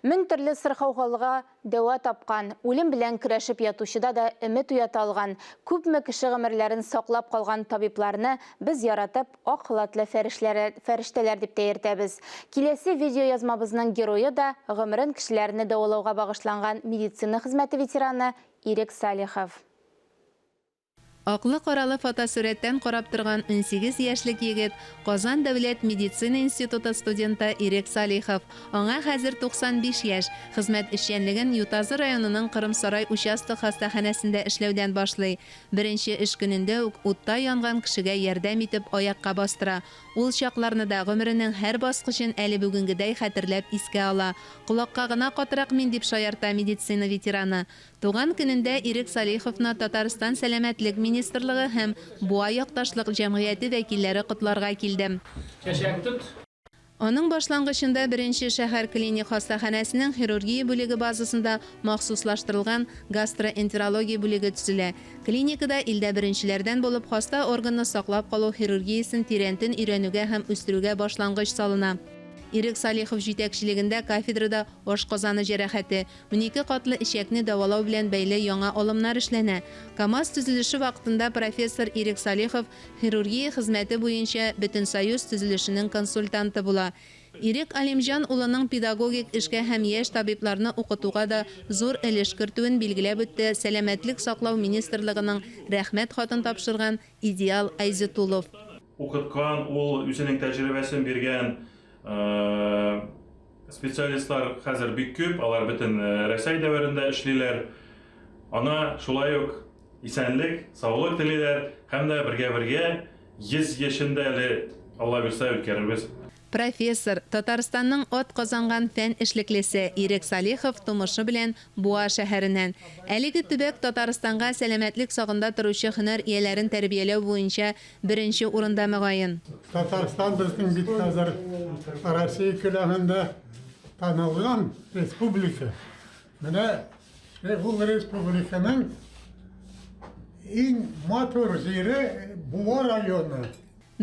Мең төрле сырхаугалыга дәва тапкан, үлем белән көрәшеп ятучыда да өмет уята алган, күпме кеше гомерләрен саклап калган табибларны без яратып, ак халатлы фәрештәләр дип тәертәбез. Киләсе видеоязмабызның герое да гомерен кешеләрне дәвалауга багышланган медицина хезмәте ветераны Ирек Салихов. Аклы каралы фотосурәттән карап торган 18 яшьлек егет Казан дәүләт медицина институты студенты Ирек Салихов. Аңа хәзер 95 яшь. Хезмәт эшчәнлеген Ютазы районының Кырымсарай участок хастаханәсендә эшләүдән башлый. Беренче эш көнендә үк утта янган кешегә ярдәм итеп аякка бастыра. Ул чакларны да гомеренең һәр баскычын әле бүгенгедәй хәтерләп искә ала. Колакка гына катырак мин дип шаярта медицина ветераны. Туган көнендә Ирек Салиховны Татарстан сәламәтлек министрлыгы һәм Буа якташлык җәмгыяте вәкилләре котларга килде. Аның башлангычында беренче шәһәр клиник хастаханәсенең хирургия бүлеге базасында махсуслаштырылган гастроэнтерология бүлеге төзелә. Клиникада илдә беренчеләрдән булып хаста органны саклап калу хирургиясын тирәнтен өйрәнүгә һәм үстерүгә башлангыч салына. Ирек Салихов җитәкчелегендә кафедрада ашказаны җәрәхәте, 12 катлы ишәкне дәвалау белән бәйле яңа алымнар эшләнә. КАМАЗ төзелеше вакытында профессор Ирек Салихов хирургия хезмәте буенча Бөтенсоюз төзелешенең консультанты була. Ирек Алимҗан улының педагогик эшкә һәм яшь табибларны укытуга да зур өлеш кертүен билгеләп үтте Сәламәтлек саклау министрлыгының рәхмәт хатын тапшырган Идеал Айзетулов. Укыткан, ул үзенең тәҗрибәсен биргән специалистлар хәзер бик күп, алар бөтен Рәсәй дәверендә эшлиләр. Ана шулай ук исәнлек, саулык телиләр һәм дә бергә 100 яшендә әле Алла бирсә үткәрербез. Профессор, Татарстанның ат казанган фән эшлеклесе Ирек Салихов тумышы белән Буа шәһәреннән. Әлеге төбәк Татарстанга сәламәтлек сагында торучы һөнәр ияләрен тәрбияләү буенча беренче урында мөгаен. Татарстан безнең бит хәзер Россия күләмендә танылган республика. Менә ул республиканың иң матур җире Буа районы.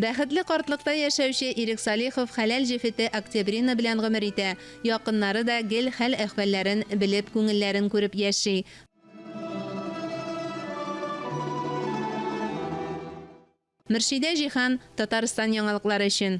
Бәхетле картлыкта яшәүче Ирек Салихов хәләл җефете Октябрина белән гомер итә. Якыннары да гел хәл әхвәлләрен белеп, күңелләрен күреп яши. Мөршидә Җихан, Татарстан яңалыклары өчен.